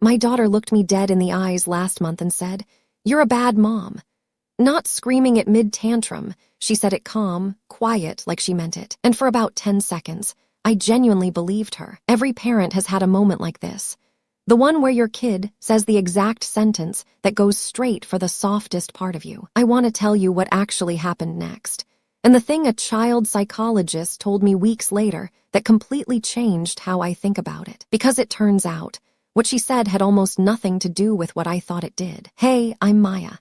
My daughter looked me dead in the eyes last month and said, "You're a bad mom." Not screaming at mid-tantrum, she said it calm, quiet, like she meant it. And for about 10 seconds, I genuinely believed her. Every parent has had a moment like this. The one where your kid says the exact sentence that goes straight for the softest part of you. I want to tell you what actually happened next. And the thing a child psychologist told me weeks later that completely changed how I think about it. Because it turns out, what she said had almost nothing to do with what I thought it did. Hey, I'm Maya.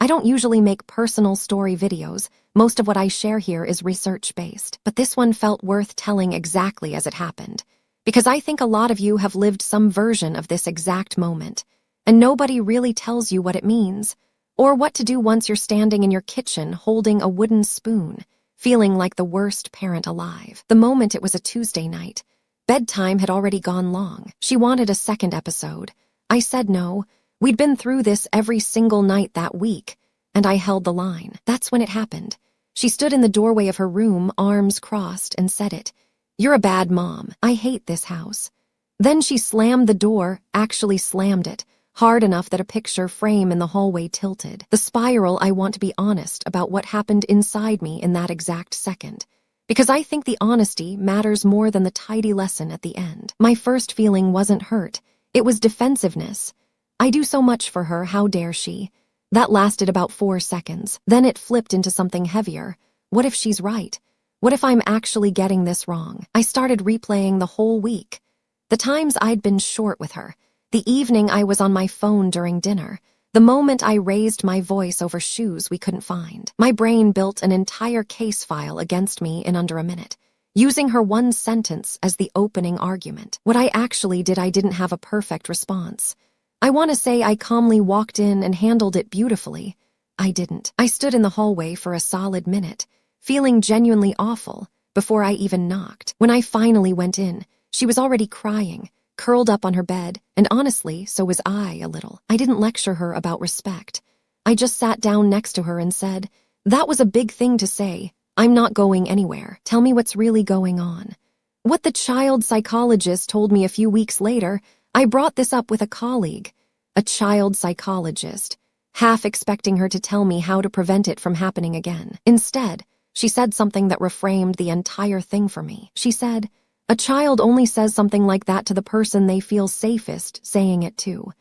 I don't usually make personal story videos. Most of what I share here is research-based. But this one felt worth telling exactly as it happened. Because I think a lot of you have lived some version of this exact moment. And nobody really tells you what it means. Or what to do once you're standing in your kitchen holding a wooden spoon, feeling like the worst parent alive. The moment it was a Tuesday night. Bedtime had already gone long. She wanted a second episode. I said no. We'd been through this every single night that week, and I held the line. That's when it happened. She stood in the doorway of her room, arms crossed, and said it. "You're a bad mom. I hate this house." Then she slammed the door, actually slammed it, hard enough that a picture frame in the hallway tilted. The spiral. I want to be honest about what happened inside me in that exact second. Because I think the honesty matters more than the tidy lesson at the end. My first feeling wasn't hurt. It was defensiveness. I do so much for her, how dare she? That lasted about 4 seconds. Then it flipped into something heavier. What if she's right? What if I'm actually getting this wrong? I started replaying the whole week. The times I'd been short with her. The evening I was on my phone during dinner. The moment I raised my voice over shoes we couldn't find. My brain built an entire case file against me in under a minute, using her one sentence as the opening argument. What I actually did, I didn't have a perfect response. I want to say I calmly walked in and handled it beautifully. I didn't. I stood in the hallway for a solid minute, feeling genuinely awful, before I even knocked. When I finally went in, she was already crying, curled up on her bed, and honestly, so was I a little. I didn't lecture her about respect. I just sat down next to her and said, "That was a big thing to say. I'm not going anywhere. Tell me what's really going on." What the child psychologist told me a few weeks later, I brought this up with a colleague, a child psychologist, half expecting her to tell me how to prevent it from happening again. Instead, she said something that reframed the entire thing for me. She said, "A child only says something like that to the person they feel safest saying it to."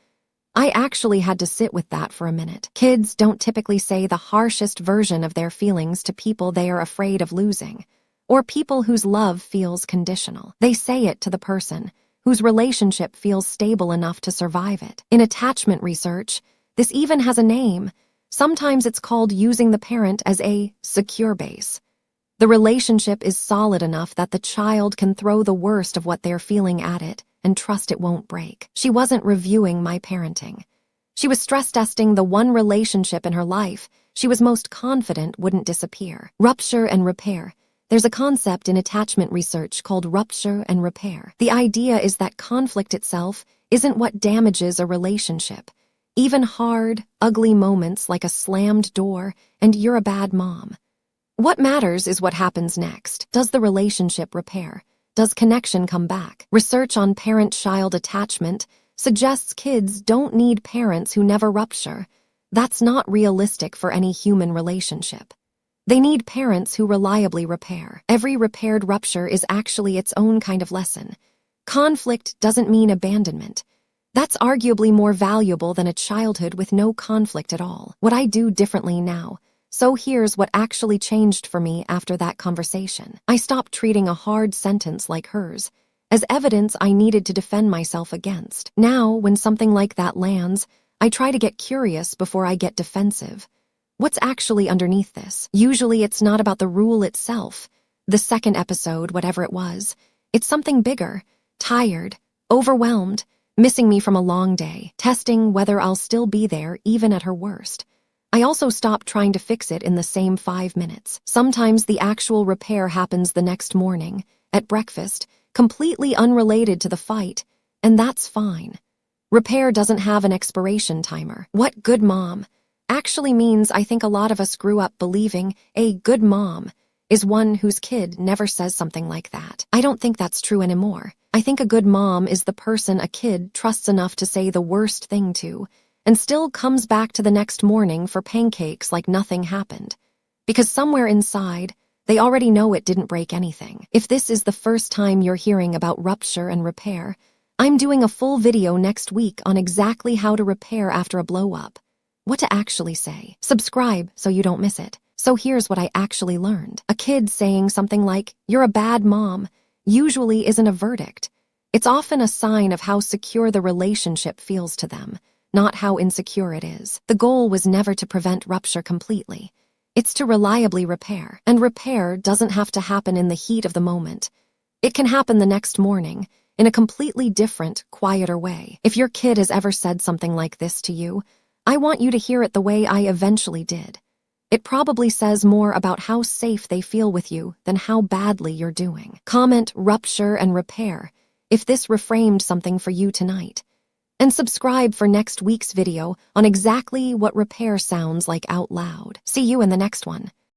I actually had to sit with that for a minute. Kids don't typically say the harshest version of their feelings to people they are afraid of losing, or people whose love feels conditional. They say it to the person whose relationship feels stable enough to survive it. In attachment research, this even has a name. Sometimes it's called using the parent as a secure base. The relationship is solid enough that the child can throw the worst of what they're feeling at it and trust it won't break. She wasn't reviewing my parenting. She was stress testing the one relationship in her life she was most confident wouldn't disappear. Rupture and repair. There's a concept in attachment research called rupture and repair. The idea is that conflict itself isn't what damages a relationship. Even hard, ugly moments like a slammed door and "you're a bad mom." What matters is what happens next. Does the relationship repair? Does connection come back? Research on parent-child attachment suggests kids don't need parents who never rupture. That's not realistic for any human relationship. They need parents who reliably repair. Every repaired rupture is actually its own kind of lesson. Conflict doesn't mean abandonment. That's arguably more valuable than a childhood with no conflict at all. What I do differently now. So here's what actually changed for me after that conversation. I stopped treating a hard sentence like hers as evidence I needed to defend myself against. Now, when something like that lands, I try to get curious before I get defensive. What's actually underneath this? Usually it's not about the rule itself, the second episode, whatever it was. It's something bigger, tired, overwhelmed, missing me from a long day, testing whether I'll still be there even at her worst. I also stopped trying to fix it in the same 5 minutes. Sometimes the actual repair happens the next morning, at breakfast, completely unrelated to the fight, and that's fine. Repair doesn't have an expiration timer. What good mom actually means, I think a lot of us grew up believing a good mom is one whose kid never says something like that. I don't think that's true anymore. I think a good mom is the person a kid trusts enough to say the worst thing to, and still comes back to the next morning for pancakes like nothing happened. Because somewhere inside, they already know it didn't break anything. If this is the first time you're hearing about rupture and repair, I'm doing a full video next week on exactly how to repair after a blow-up. What to actually say. Subscribe so you don't miss it. So here's what I actually learned. A kid saying something like, "You're a bad mom," usually isn't a verdict. It's often a sign of how secure the relationship feels to them, not how insecure it is. The goal was never to prevent rupture completely. It's to reliably repair, and repair doesn't have to happen in the heat of the moment. It can happen the next morning, in a completely different, quieter way. If your kid has ever said something like this to you, I want you to hear it the way I eventually did. It probably says more about how safe they feel with you than how badly you're doing. Comment rupture and repair if this reframed something for you tonight. And subscribe for next week's video on exactly what repair sounds like out loud. See you in the next one.